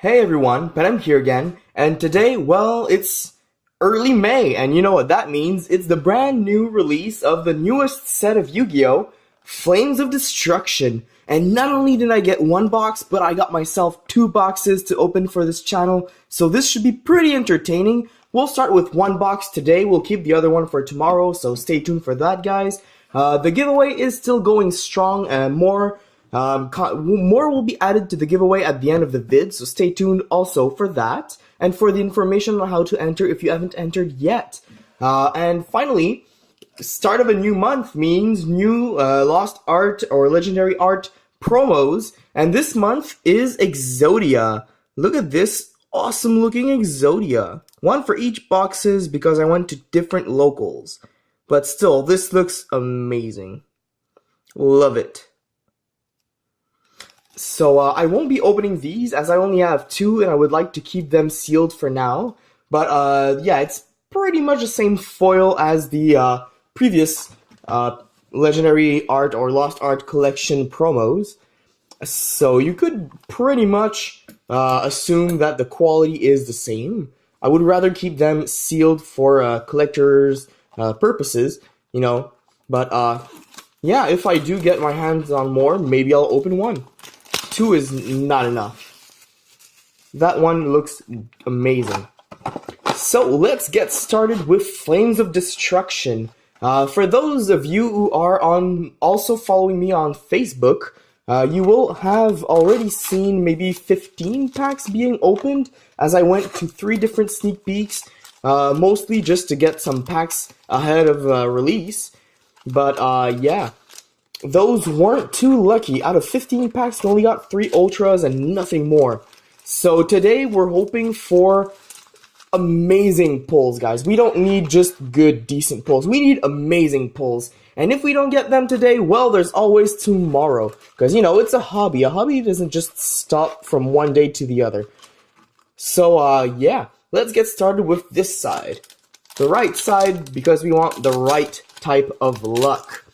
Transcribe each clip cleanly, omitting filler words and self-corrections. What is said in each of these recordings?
Hey everyone, Penem here again, and today, well, it's early May, and you know what that means. It's the brand new release of the newest set of Yu-Gi-Oh! Flames of Destruction. And not only did I get one box, but I got myself two boxes to open for this channel, so this should be pretty entertaining. We'll start with one box today, we'll keep the other one for tomorrow, so stay tuned for that, guys. The giveaway is still going strong, and more will be added to the giveaway at the end of the vid, so stay tuned also for that, and for the information on how to enter if you haven't entered yet. And finally, start of a new month means new lost art or legendary art promos, and this month is Exodia. Look at this awesome looking Exodia. One for each boxes because I went to different locals. But still, this looks amazing. Love it. So I won't be opening these as I only have two and I would like to keep them sealed for now. But yeah, it's pretty much the same foil as the previous legendary art or lost art collection promos. So you could pretty much assume that the quality is the same. I would rather keep them sealed for collectors' purposes, you know. But yeah, if I do get my hands on more, maybe I'll open one. Two is not enough. That one looks amazing. So let's get started with Flames of Destruction. For those of you who are also following me on Facebook, you will have already seen maybe 15 packs being opened, as I went to 3 different sneak peeks, mostly just to get some packs ahead of release. But yeah. Those weren't too lucky. Out of 15 packs, we only got 3 ultras and nothing more. So today we're hoping for amazing pulls, guys. We don't need just good, decent pulls. We need amazing pulls. And if we don't get them today, well, there's always tomorrow. Because, you know, it's a hobby. A hobby doesn't just stop from one day to the other. So, yeah. Let's get started with this side. The right side, because we want the right type of luck.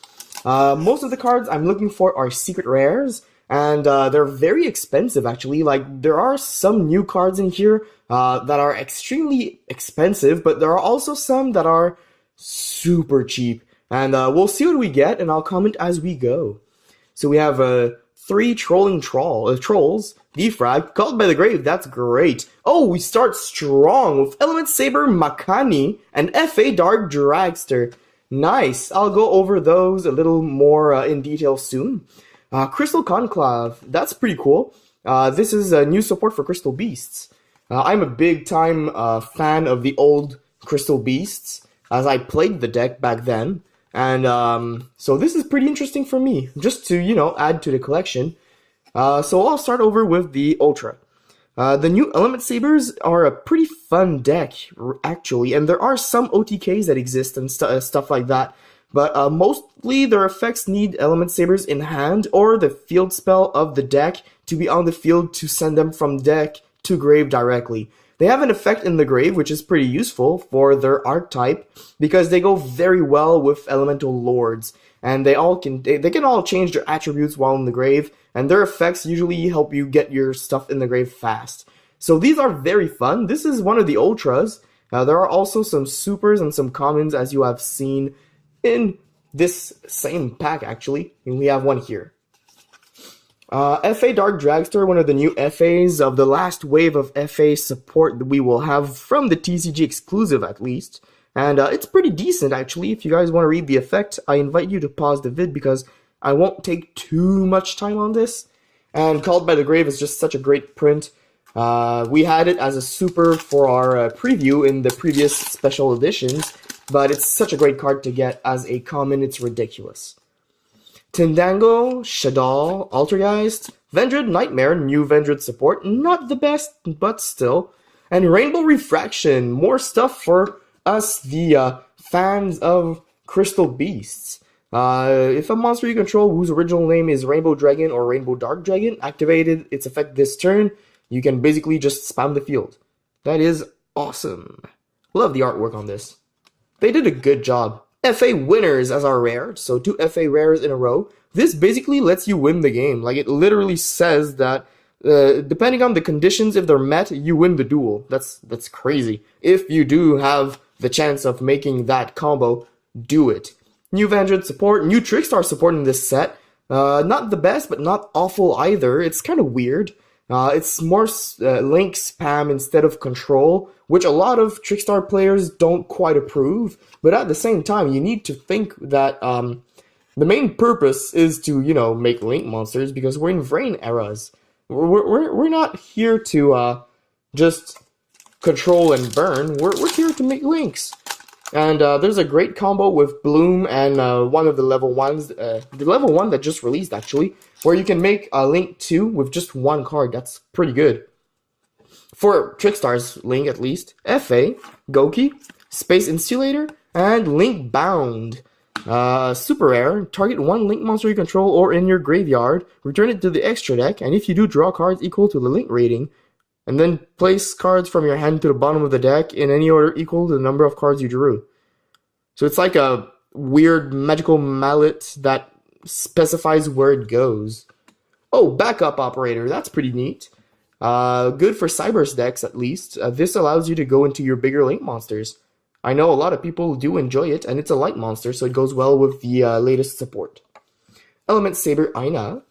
Most of the cards I'm looking for are secret rares, and they're very expensive actually. Like, there are some new cards in here that are extremely expensive, but there are also some that are super cheap. And we'll see what we get, and I'll comment as we go. So we have 3 trolling trolls, defrag, called by the grave, that's great. Oh, we start strong with Element Saber Makani and FA Dark Dragster. Nice. I'll go over those a little more in detail soon. Crystal Conclave. That's pretty cool. This is new support for Crystal Beasts. I'm a big time fan of the old Crystal Beasts, as I played the deck back then. And so this is pretty interesting for me, just to, you know, add to the collection. So I'll start over with the Ultra. The new Element Sabers are a pretty fun deck, actually, and there are some OTKs that exist and stuff like that, but mostly their effects need Element Sabers in hand or the field spell of the deck to be on the field to send them from deck to grave directly. They have an effect in the grave, which is pretty useful for their archetype, because they go very well with Elemental Lords, and they can all change their attributes while in the grave, and their effects usually help you get your stuff in the grave fast. So these are very fun. This is one of the ultras. There are also some supers and some commons, as you have seen in this same pack, actually. And we have one here. FA Dark Dragster, one of the new FAs of the last wave of FA support that we will have from the TCG exclusive, at least. And it's pretty decent, actually. If you guys want to read the effect, I invite you to pause the vid because I won't take too much time on this. And Called by the Grave is just such a great print. We had it as a super for our preview in the previous special editions, but it's such a great card to get as a common, it's ridiculous. Tindango, Shadal, Altergeist, Vendred Nightmare, new Vendred support, not the best, but still. And Rainbow Refraction, more stuff for us, the fans of Crystal Beasts. If a monster you control whose original name is Rainbow Dragon or Rainbow Dark Dragon activated its effect this turn, you can basically just spam the field. That is awesome. Love the artwork on this. They did a good job. FA winners as our rare, so 2 FA rares in a row. This basically lets you win the game. Like, it literally says that depending on the conditions, if they're met, you win the duel. That's crazy. If you do have the chance of making that combo, do it. New Vanguard support, new Trickstar support in this set. Not the best, but not awful either. It's kind of weird. It's more link spam instead of control, which a lot of Trickstar players don't quite approve. But at the same time, you need to think that the main purpose is to, make link monsters because we're in Vrain eras. We're not here to just control and burn. We're here to make links. And there's a great combo with Bloom and one of the level 1s, the level 1 that just released actually, where you can make a Link 2 with just one card. That's pretty good. For Trickstar's Link at least, FA, Goki, Space Insulator, and Link Bound. Super rare, target one Link monster you control or in your graveyard, return it to the extra deck, and if you do, draw cards equal to the Link rating. And then place cards from your hand to the bottom of the deck in any order equal to the number of cards you drew. So it's like a weird magical mallet that specifies where it goes. Oh, backup operator. That's pretty neat. Good for Cyber's decks, at least. This allows you to go into your bigger Link monsters. I know a lot of people do enjoy it, and it's a light monster, so it goes well with the latest support. Element Saber Aina,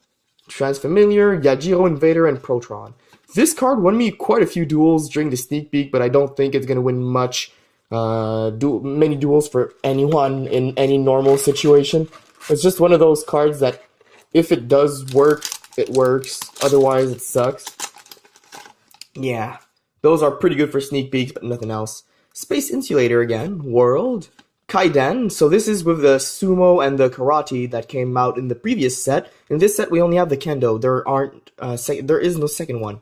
Transfamiliar, Yajiro Invader, and Protron. This card won me quite a few duels during the sneak peek, but I don't think it's going to win many duels for anyone in any normal situation. It's just one of those cards that if it does work, it works. Otherwise, it sucks. Yeah, those are pretty good for sneak peeks, but nothing else. Space Insulator again, World, Kaiden. So this is with the Sumo and the Karate that came out in the previous set. In this set, we only have the Kendo. There is no second one.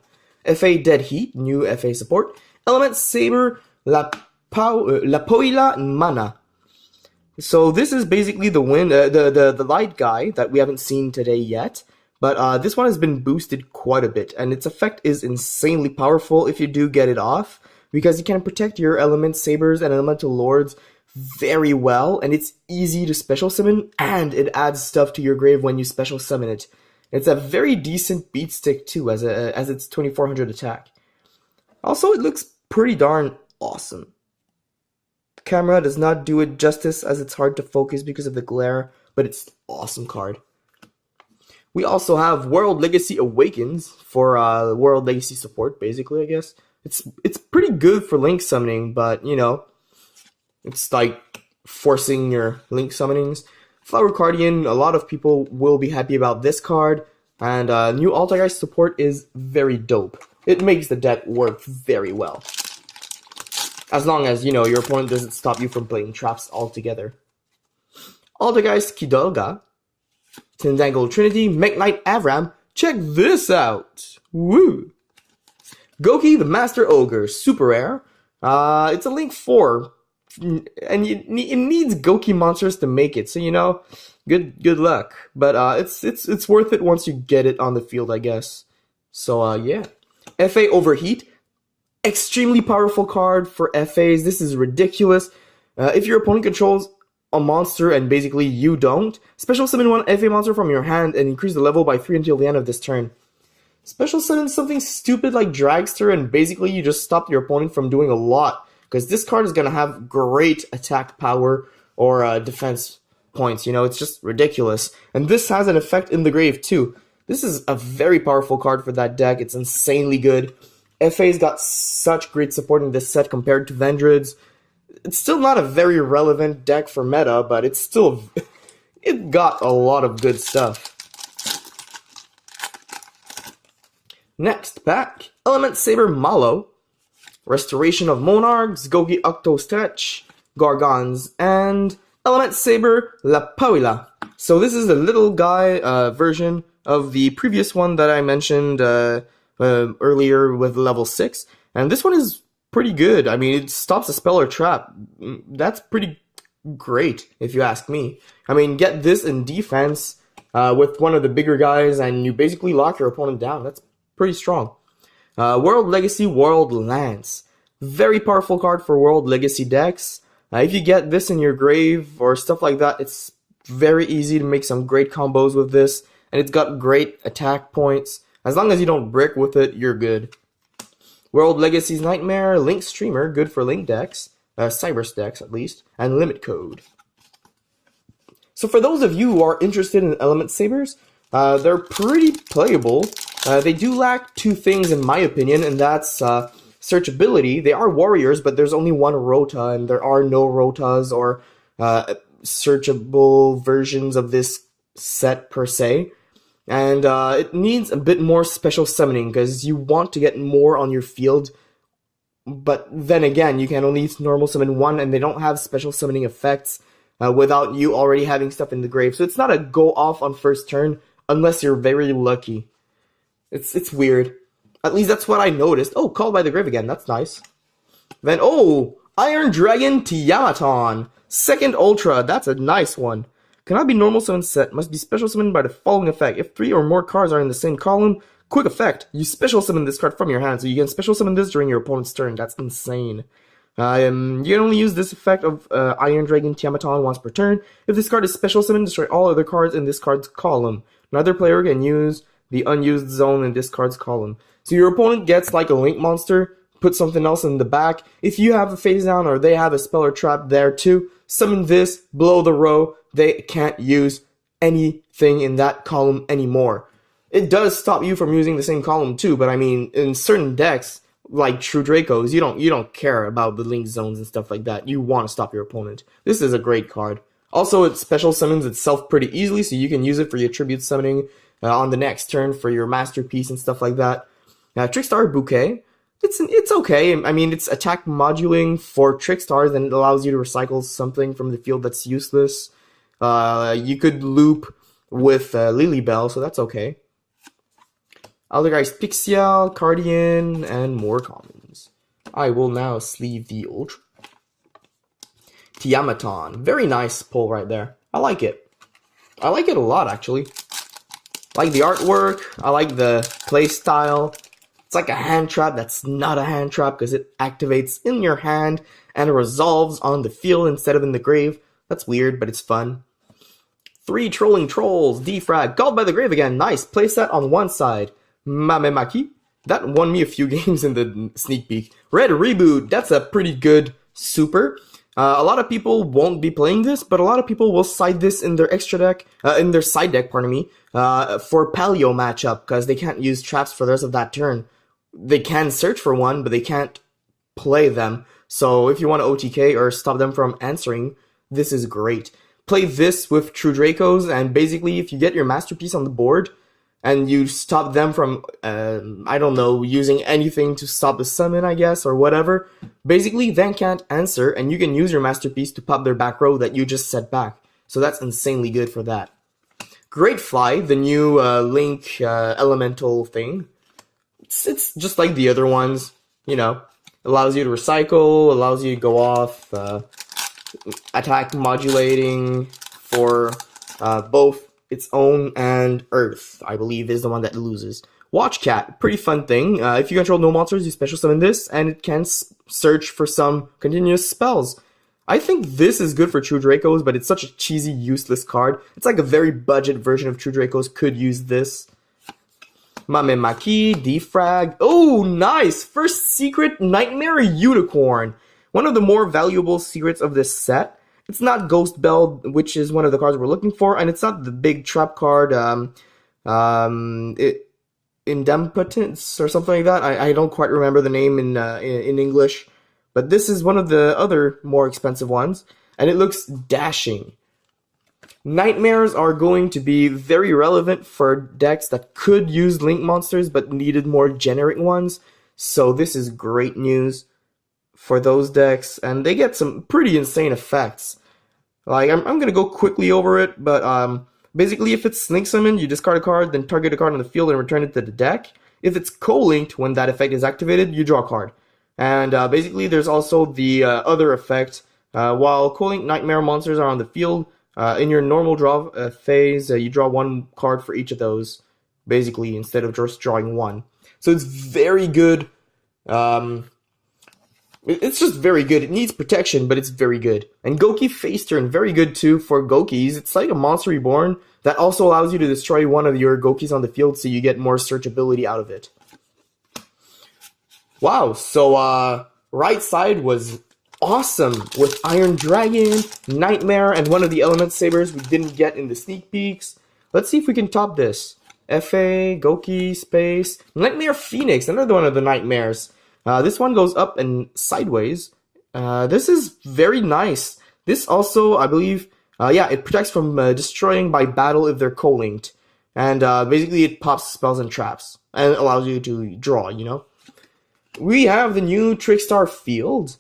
FA Dead Heat, new FA support. Element Saber, La Poila Mana. So this is basically the light guy that we haven't seen today yet. But this one has been boosted quite a bit, and its effect is insanely powerful if you do get it off, because you can protect your Element Sabers and Elemental Lords very well, and it's easy to special summon, and it adds stuff to your grave when you special summon it. It's a very decent beat stick too, as its 2400 attack. Also, it looks pretty darn awesome. The camera does not do it justice as it's hard to focus because of the glare, but it's an awesome card. We also have World Legacy Awakens for World Legacy support, basically, I guess. It's pretty good for Link summoning, but, it's like forcing your Link summonings. Flower Guardian, a lot of people will be happy about this card, and new Altergeist support is very dope. It makes the deck work very well. As long as, your opponent doesn't stop you from playing traps altogether. Altergeist Kidolga, Tindangle Trinity, Mekk-Knight Avram, check this out! Woo! Goki, the Master Ogre, super rare. It's a Link 4. And it needs Goki monsters to make it, so good luck. But it's worth it once you get it on the field, I guess. So yeah. FA Overheat, extremely powerful card for FAs. This is ridiculous. If your opponent controls a monster and basically you don't, special summon one FA monster from your hand and increase the level by 3 until the end of this turn. Special summon something stupid like Dragster and basically you just stop your opponent from doing a lot. Because this card is going to have great attack power or defense points, it's just ridiculous. And this has an effect in the grave too. This is a very powerful card for that deck, it's insanely good. FA's got such great support in this set compared to Vendrids. It's still not a very relevant deck for meta, but it got a lot of good stuff. Next pack, Element Saber Malo. Restoration of Monarchs, Gogi Octo Stretch, Gargons, and Element Saber La Pauila. So this is the little guy version of the previous one that I mentioned earlier with level 6. And this one is pretty good. I mean, it stops a spell or trap. That's pretty great, if you ask me. I mean, get this in defense with one of the bigger guys and you basically lock your opponent down. That's pretty strong. World Legacy World Lance. Very powerful card for World Legacy decks. If you get this in your grave or stuff like that, it's very easy to make some great combos with this. And it's got great attack points. As long as you don't brick with it, you're good. World Legacy's Nightmare, Link Streamer, good for Link decks, Cybers decks at least, and Limit Code. So for those of you who are interested in Element Sabers, they're pretty playable. They do lack two things in my opinion, and that's searchability. They are warriors, but there's only one Rota, and there are no Rotas or searchable versions of this set per se. And it needs a bit more special summoning, because you want to get more on your field, but then again, you can only normal summon one, and they don't have special summoning effects without you already having stuff in the grave. So it's not a go off on first turn, unless you're very lucky. It's weird. At least that's what I noticed. Oh, Called by the Grave again, that's nice. Then, oh, Iron Dragon Tiamaton. Second Ultra, that's a nice one. Cannot be normal summon set, must be special summoned by the following effect. If 3 or more cards are in the same column, quick effect, you special summon this card from your hand, so you can special summon this during your opponent's turn. That's insane. You can only use this effect of Iron Dragon Tiamaton once per turn. If this card is special summoned, destroy all other cards in this card's column. Another player can use the unused zone in this card's column. So your opponent gets like a Link monster, put something else in the back. If you have a face down or they have a spell or trap there too, summon this, blow the row. They can't use anything in that column anymore. It does stop you from using the same column too, but I mean, in certain decks, like True Dracos, you don't care about the link zones and stuff like that. You want to stop your opponent. This is a great card. Also, it special summons itself pretty easily, so you can use it for your tribute summoning on the next turn for your masterpiece and stuff like that. Trickstar Bouquet. It's okay. I mean, it's attack modulating for Trickstars, and it allows you to recycle something from the field that's useless. You could loop with Lilybell, so that's okay. Aldergeist Pixial, Cardian, and more commons. I will now sleeve the Ultra. Tiamaton. Very nice pull right there. I like it. I like it a lot, actually. I like the artwork. I like the play style. It's like a hand trap that's not a hand trap because it activates in your hand and it resolves on the field instead of in the grave. That's weird, but it's fun. 3 Trolling Trolls, Defrag, Called by the Grave again. Nice playset on one side. Mamemaki. That won me a few games in the sneak peek. Red Reboot. That's a pretty good super. A lot of people won't be playing this, but a lot of people will side this in their extra deck, in their side deck, pardon me, for Paleo matchup, because they can't use traps for the rest of that turn. They can search for one, but they can't play them. So if you want to OTK or stop them from answering, this is great. Play this with True Dracos, and basically if you get your masterpiece on the board, and you stop them from, I don't know, using anything to stop the summon, I guess, or whatever, basically then can't answer, and you can use your masterpiece to pop their back row that you just set back. So that's insanely good for that. Great Fly, the new Link elemental thing. It's just like the other ones, you know. Allows you to recycle, allows you to go off, attack modulating for both its own and Earth, I believe, is the one that loses. Watch Cat, pretty fun thing. If you control no monsters, you special summon this, and it can search for some continuous spells. I think this is good for True Dracos, but it's such a cheesy, useless card. It's like a very budget version of True Dracos could use this. Mamemaki, Defrag. Oh, nice! First secret, Nightmare Unicorn. One of the more valuable secrets of this set. It's not Ghost Bell, which is one of the cards we're looking for, and it's not the big trap card, Indempotence or something like that. I don't quite remember the name in English, but this is one of the other more expensive ones, and it looks dashing. Nightmares are going to be very relevant for decks that could use Link monsters but needed more generic ones, so this is great news for those decks, and they get some pretty insane effects. Like, I'm gonna go quickly over it, but basically if it's Link Summon, you discard a card, then target a card on the field and return it to the deck. If it's co-linked, when that effect is activated, you draw a card. And basically there's also the other effect. While co-linked Nightmare monsters are on the field, in your normal draw phase, you draw one card for each of those, basically, instead of just drawing one. So it's very good It's just very good. It needs protection, but it's very good. And Goki Face Turn, very good too for Gokis. It's like a Monster Reborn that also allows you to destroy one of your Gokis on the field so you get more searchability out of it. Wow, so right side was awesome with Iron Dragon, Nightmare, and one of the Element Sabers we didn't get in the sneak peeks. Let's see if we can top this. FA, Goki, Space, Nightmare Phoenix, another one of the Nightmares. This one goes up and sideways. This is very nice. This also, I believe, yeah, it protects from destroying by battle if they're co-linked. And basically it pops spells and traps and allows you to draw, you know. We have the new Trickstar Field.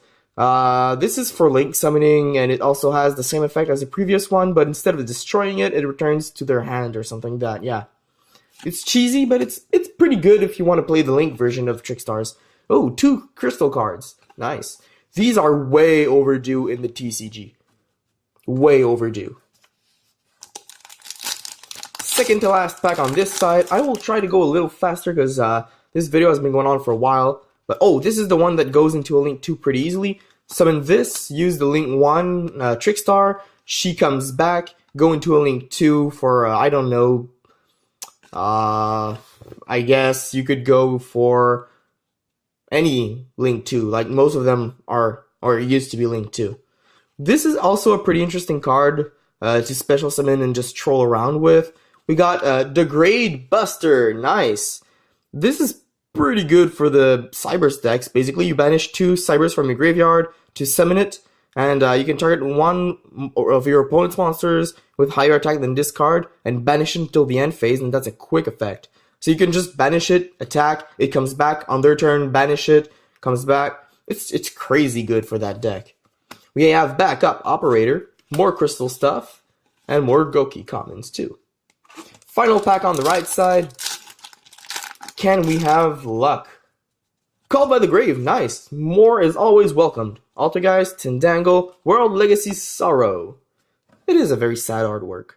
This is for link summoning, and it also has the same effect as the previous one, but instead of destroying it, it returns to their hand or something like that, yeah. It's cheesy, but it's pretty good if you want to play the link version of Trickstars. Oh, 2 crystal cards. Nice. These are way overdue in the TCG. Way overdue. Second to last pack on this side. I will try to go a little faster because this video has been going on for a while. But oh, this is the one that goes into a link 2 pretty easily. Summon this, use the link 1 Trickstar. She comes back, go into a link 2 for, I don't know. I guess you could go for any link 2, like most of them are, or used to be link 2. This is also a pretty interesting card to special summon and just troll around with. We got Degrade Buster, nice. This is pretty good for the Cybers decks. Basically, you banish 2 Cybers from your graveyard to summon it, and you can target one of your opponent's monsters with higher attack than this card, and banish it until the end phase, and that's a quick effect. So you can just banish it, attack, it comes back on their turn, banish it, comes back. It's crazy good for that deck. We have Backup Operator, more crystal stuff, and more Goki commons too. Final pack on the right side. Can we have luck? Called by the Grave, nice. More is always welcomed. Altergeist, Tindangle, World Legacy Sorrow. It is a very sad artwork.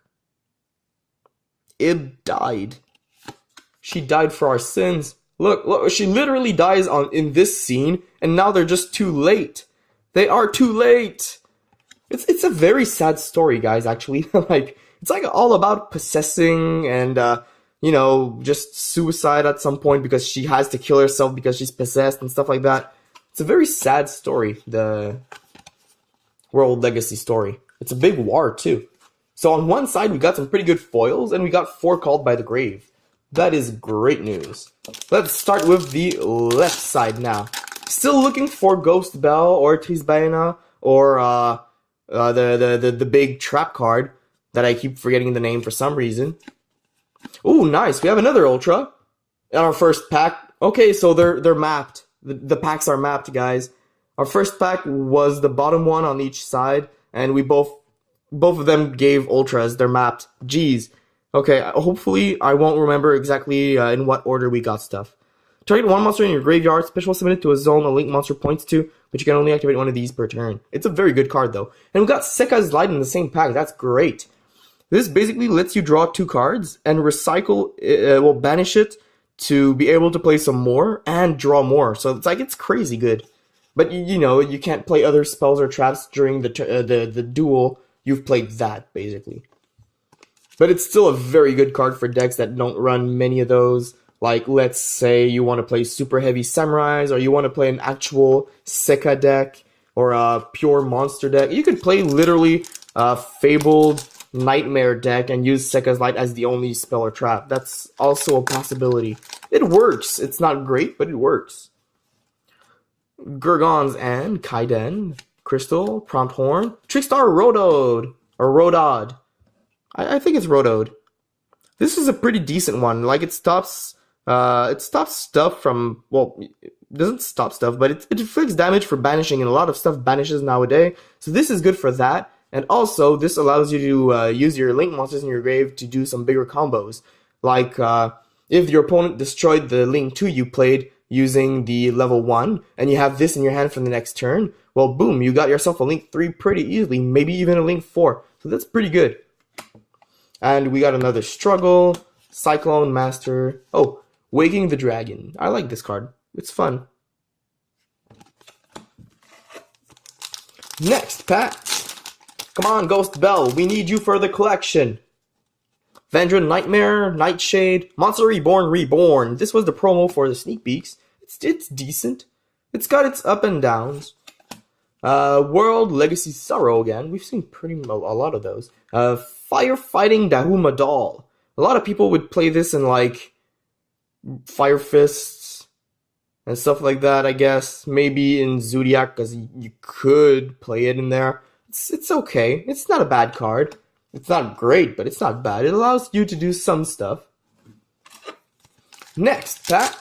Ib died. She died for our sins. Look, she literally dies in this scene, and now they're just too late. They are too late. It's a very sad story, guys, actually. It's like all about possessing and you know, just suicide at some point because she has to kill herself because she's possessed and stuff like that. It's a very sad story, the World Legacy story. It's a big war, too. So on one side, we got some pretty good foils, and we got 4 Called by the Grave. That is great news. Let's start with the left side now. Still looking for Ghost Bell or Tisbaena or the big trap card that I keep forgetting the name for some reason. Ooh, nice. We have another Ultra in our first pack. Okay, so they're mapped. The packs are mapped, guys. Our first pack was the bottom one on each side, and we both of them gave Ultras. They're mapped. Jeez. Okay, hopefully I won't remember exactly in what order we got stuff. Target one monster in your graveyard, special summon it to a zone a link monster points to, but you can only activate one of these per turn. It's a very good card, though. And we got Sekka's Light in the same pack. That's great. This basically lets you draw 2 cards and recycle, banish it to be able to play some more and draw more. So it's crazy good. But you know, you can't play other spells or traps during the duel. You've played that, basically. But it's still a very good card for decks that don't run many of those. Like, let's say you want to play super heavy samurais, or you want to play an actual Sekka deck, or a pure monster deck. You could play literally a Fabled Nightmare deck and use Sekka's Light as the only spell or trap. That's also a possibility. It works. It's not great, but it works. Gurgons and Kaiden, Crystal, Prompt Horn, Trickstar Rodode, or Rodod. I think it's Rodode. This is a pretty decent one. Like, it stops stuff from, well, it doesn't stop stuff, but it inflicts damage for banishing, and a lot of stuff banishes nowadays. So this is good for that. And also, this allows you to use your link monsters in your grave to do some bigger combos. Like, if your opponent destroyed the link 2 you played using the level 1, and you have this in your hand for the next turn, well, boom, you got yourself a link 3 pretty easily, maybe even a link 4. So that's pretty good. And we got another Struggle, Cyclone Master. Oh, Waking the Dragon. I like this card. It's fun. Next pack. Come on, Ghost Bell, we need you for the collection. Vendra Nightmare, Nightshade, Monster Reborn. This was the promo for the sneak peeks. It's decent. It's got its up and downs. World Legacy Sorrow again. We've seen a lot of those. Firefighting Dahuma Doll. A lot of people would play this in like Fire Fists and stuff like that, I guess. Maybe in Zodiac, because you could play it in there. It's okay. It's not a bad card. It's not great, but it's not bad. It allows you to do some stuff. Next pack.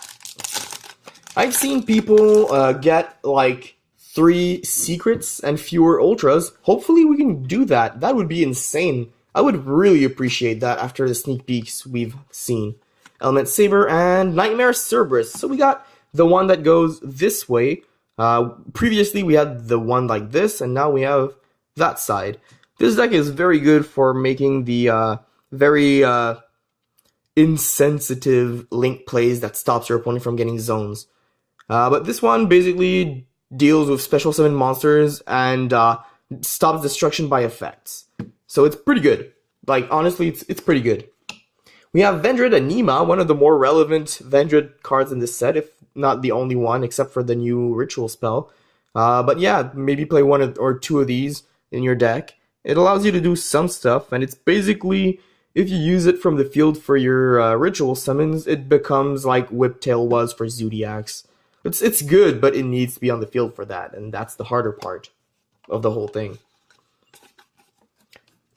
I've seen people get like 3 secrets and fewer ultras. Hopefully we can do that. That would be insane. I would really appreciate that after the sneak peeks we've seen. Element Saber and Nightmare Cerberus. So we got the one that goes this way. Previously we had the one like this, and now we have that side. This deck is very good for making the very insensitive link plays that stops your opponent from getting zones. But this one basically deals with special summon monsters and stops destruction by effects. So it's pretty good. Like, honestly, it's pretty good. We have Vendred Anima, one of the more relevant Vendred cards in this set, if not the only one, except for the new ritual spell. But yeah, maybe play 1 or 2 of these in your deck. It allows you to do some stuff, and it's basically, if you use it from the field for your ritual summons, it becomes like Whiptail was for Zodiacs. It's good, but it needs to be on the field for that, and that's the harder part of the whole thing.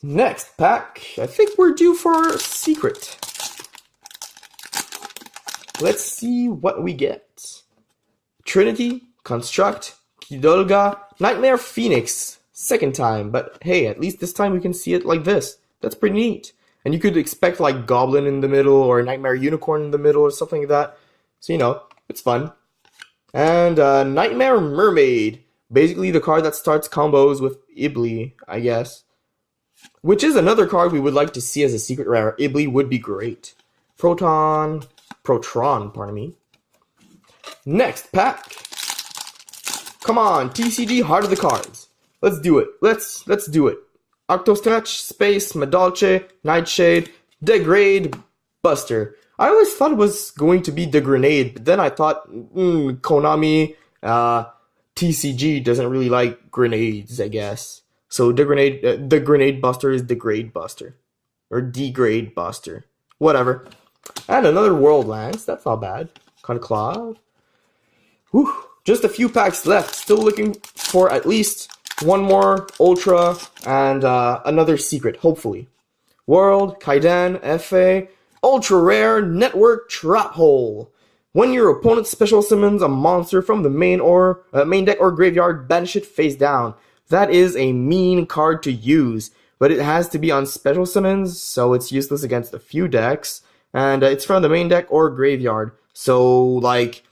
Next pack, I think we're due for our secret. Let's see what we get. Trinity, Construct, Kidolga, Nightmare Phoenix. Second time, but hey, at least this time we can see it like this. That's pretty neat. And you could expect like Goblin in the middle or Nightmare Unicorn in the middle or something like that. So, you know, it's fun. And Nightmare Mermaid. Basically the card that starts combos with Ibli, I guess. Which is another card we would like to see as a secret rare. Ibli would be great. Protron, pardon me. Next pack. Come on, TCG, Heart of the Cards. Let's do it. Let's do it. Octostretch, Space, Madolche, Nightshade, Degrade, Buster. I always thought it was going to be the Grenade, but then I thought, Konami, TCG doesn't really like grenades, I guess. So the Grenade Buster is Degrade Buster. Or Degrade Buster. Whatever. And another World Lance. That's not bad. Conclave. Whew. Just a few packs left. Still looking for at least 1 more Ultra and another secret, hopefully. World, Kaidan, FA, Ultra Rare, Network Trap Hole. When your opponent special summons a monster from the main deck or graveyard, banish it face down. That is a mean card to use, but it has to be on special summons, so it's useless against a few decks. And it's from the main deck or graveyard, so like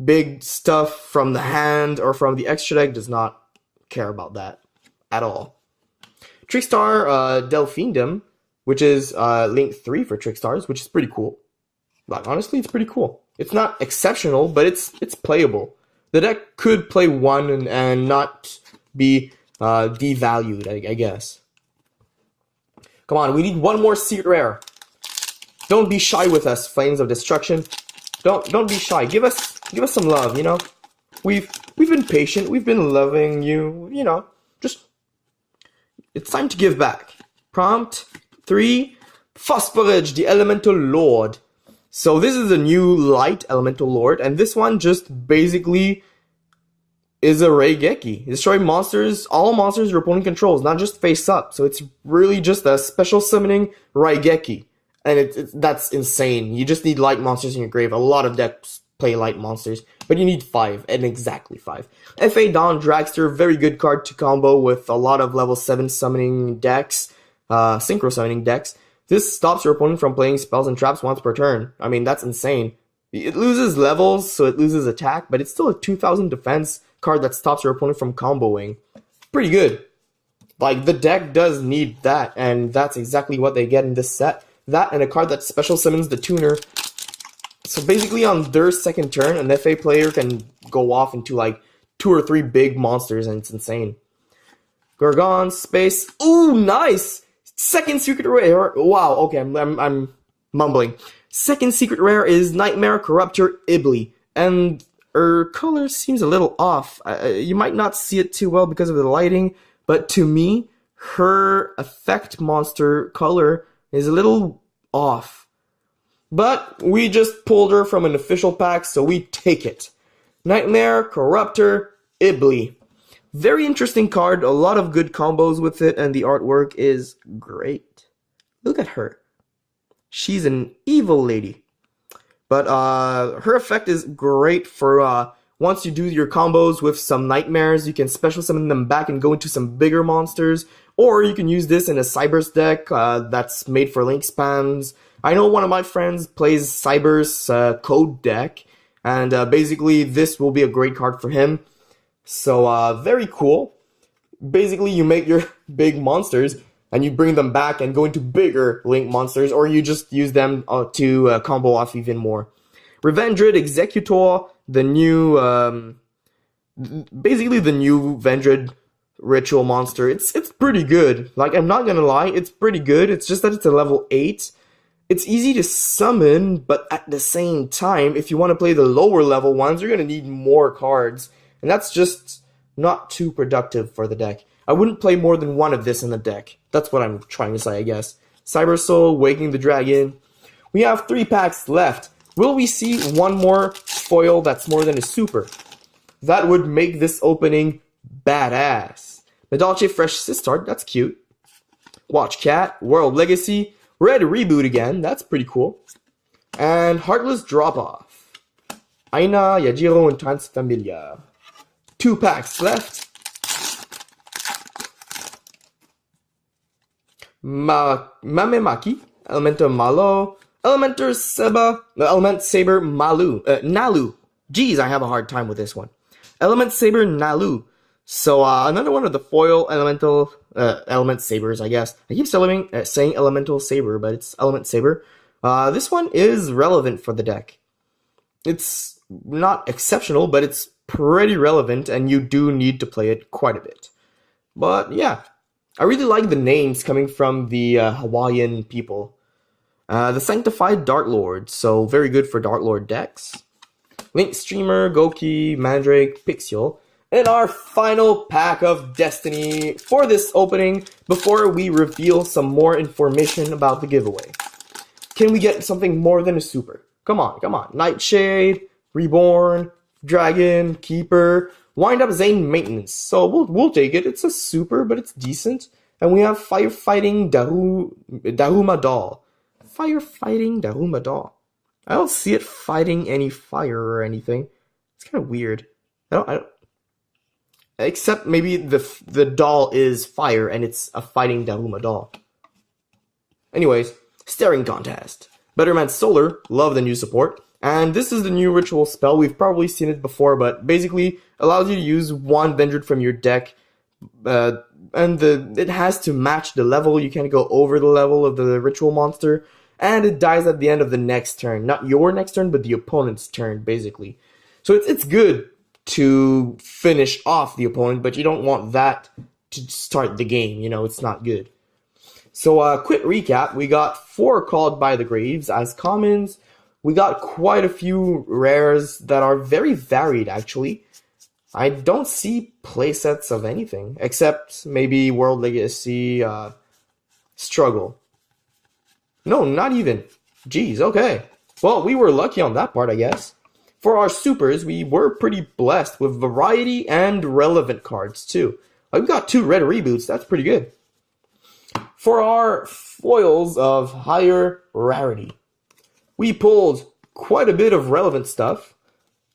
big stuff from the hand or from the extra deck does not care about that at all. Trickstar Delphindom, which is link 3 for Trickstars, which is pretty cool. Like, honestly, it's pretty cool. It's not exceptional, but it's playable. The deck could play 1 and not be devalued, I guess. Come on, we need 1 more secret rare. Don't be shy with us, Flames of Destruction. Don't be shy. Give us some love, you know? We've been patient, we've been loving you, you know. Just, it's time to give back. Prompt 3, Phosphorage, the Elemental Lord. So this is a new light Elemental Lord, and this one just basically is a Raigeki. Destroy monsters, all monsters your opponent controls, not just face up. So it's really just a special summoning Raigeki. And that's insane. You just need light monsters in your grave. A lot of decks play light monsters, but you need 5, and exactly 5. FA Dawn Dragster, very good card to combo with a lot of level 7 summoning decks, synchro summoning decks. This stops your opponent from playing spells and traps once per turn. I mean, that's insane. It loses levels, so it loses attack, but it's still a 2000 defense card that stops your opponent from comboing. Pretty good. Like, the deck does need that, and that's exactly what they get in this set. That and a card that special summons the Tuner. So basically on their second turn, an FA player can go off into like 2 or 3 big monsters, and it's insane. Gorgon, Space. Ooh, nice! Second secret rare. Wow, okay, I'm mumbling. Second secret rare is Nightmare Corruptor Ibly. And her color seems a little off. You might not see it too well because of the lighting, but to me, her effect monster color is a little off. But we just pulled her from an official pack, so we take it. Nightmare Corruptor Ibly. Very interesting card, a lot of good combos with it, and the artwork is great. Look at her. She's an evil lady. But her effect is great for once you do your combos with some nightmares, you can special summon them back and go into some bigger monsters. Or you can use this in a Cyber's deck that's made for link spams. I know one of my friends plays Cyber's code deck, and basically this will be a great card for him. So very cool. Basically you make your big monsters and you bring them back and go into bigger link monsters, or you just use them to combo off even more. Revendrid Executor, the new, basically the new Vendrid ritual monster. It's pretty good. Like, I'm not gonna lie, it's pretty good. It's just that it's a level 8. It's easy to summon, but at the same time, if you want to play the lower level ones, you're gonna need more cards. And that's just not too productive for the deck. I wouldn't play more than one of this in the deck. That's what I'm trying to say, I guess. Cyber Soul, Waking the Dragon. We have 3 packs left. Will we see one more foil that's more than a super? That would make this opening badass. Medalche Fresh Sistart, that's cute. Watch Cat, World Legacy, Red Reboot again, that's pretty cool. And Heartless Drop Off. Aina, Yajiro, and Transfamilia. 2 packs left. Mamemaki, Elementor Malo, Elementor Seba, Element Saber Malu, Nalu. Jeez, I have a hard time with this one. Element Saber Nalu. So another one of the foil elemental element sabers, I guess. I keep saying elemental saber, but it's element saber. This one is relevant for the deck. It's not exceptional, but it's pretty relevant, and you do need to play it quite a bit. But yeah, I really like the names coming from the Hawaiian people. The Sanctified Dark Lord, so very good for Dark Lord decks. Link Streamer, Goki, Mandrake, Pixiel. And our final pack of Destiny for this opening before we reveal some more information about the giveaway. Can we get something more than a super? Come on, come on. Nightshade, Reborn, Dragon, Keeper, Wind Up Zane Maintenance. So we'll take it. It's a super, but it's decent. And we have Firefighting Daruma Doll. Firefighting Daruma Doll. I don't see it fighting any fire or anything. It's kind of weird. I don't except maybe the doll is fire and it's a fighting Daruma doll. Anyways, Staring Contest. Betterman Solar, love the new support. And this is the new ritual spell. We've probably seen it before, but basically allows you to use one Vendred from your deck. And it has to match the level. You can't go over the level of the ritual monster. And it dies at the end of the next turn. Not your next turn, but the opponent's turn, basically. So it's good to finish off the opponent, but you don't want that to start the game. You know, it's not good. So, quick recap. We got 4 Called by the Graves as commons. We got quite a few rares that are very varied, actually. I don't see playsets of anything, except maybe World Legacy Struggle. No, not even. Jeez, okay. Well, we were lucky on that part, I guess. For our supers, we were pretty blessed with variety and relevant cards, too. Like, we got 2 red reboots, that's pretty good. For our foils of higher rarity, we pulled quite a bit of relevant stuff.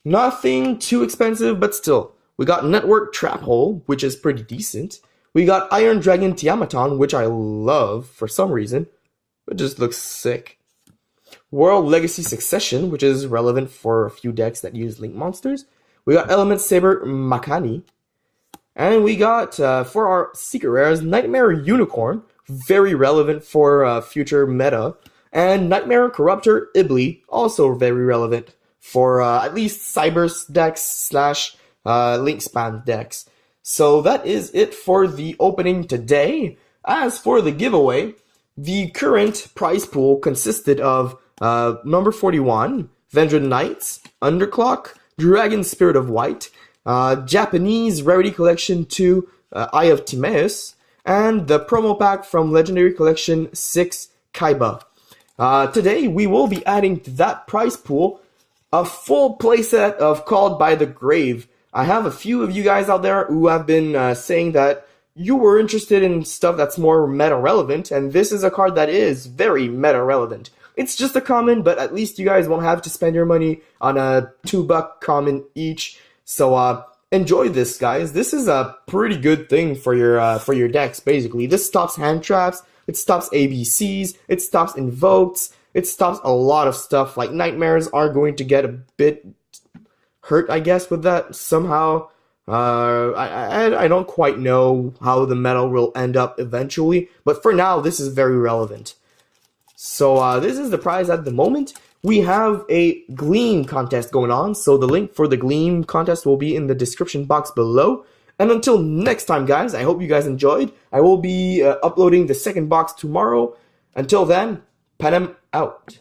Nothing too expensive, but still. We got Network Trap Hole, which is pretty decent. We got Iron Dragon Tiamaton, which I love for some reason. It just looks sick. World Legacy Succession, which is relevant for a few decks that use Link monsters. We got Element Saber Makani. And we got, for our secret rares, Nightmare Unicorn, very relevant for future meta. And Nightmare Corruptor Ibly, also very relevant for at least Cyber's decks / Link spam decks. So that is it for the opening today. As for the giveaway, the current prize pool consisted of number 41, Vendred Knights, Underclock, Dragon Spirit of White, Japanese Rarity Collection 2, Eye of Timaeus, and the promo pack from Legendary Collection 6, Kaiba. Today, we will be adding to that prize pool a full playset of Called by the Grave. I have a few of you guys out there who have been saying that you were interested in stuff that's more meta-relevant, and this is a card that is very meta-relevant. It's just a common, but at least you guys won't have to spend your money on a $2 common each. So enjoy this, guys. This is a pretty good thing for your decks, basically. This stops hand traps, it stops ABCs, it stops invokes, it stops a lot of stuff. Like nightmares are going to get a bit hurt, I guess, with that somehow. I don't quite know how the meta will end up eventually, but for now, this is very relevant. So this is the prize at the moment. We have a Gleam contest going on, so the link for the Gleam contest will be in the description box below. And until next time, guys, I hope you guys enjoyed. I will be uploading the second box tomorrow. Until then, Panem out.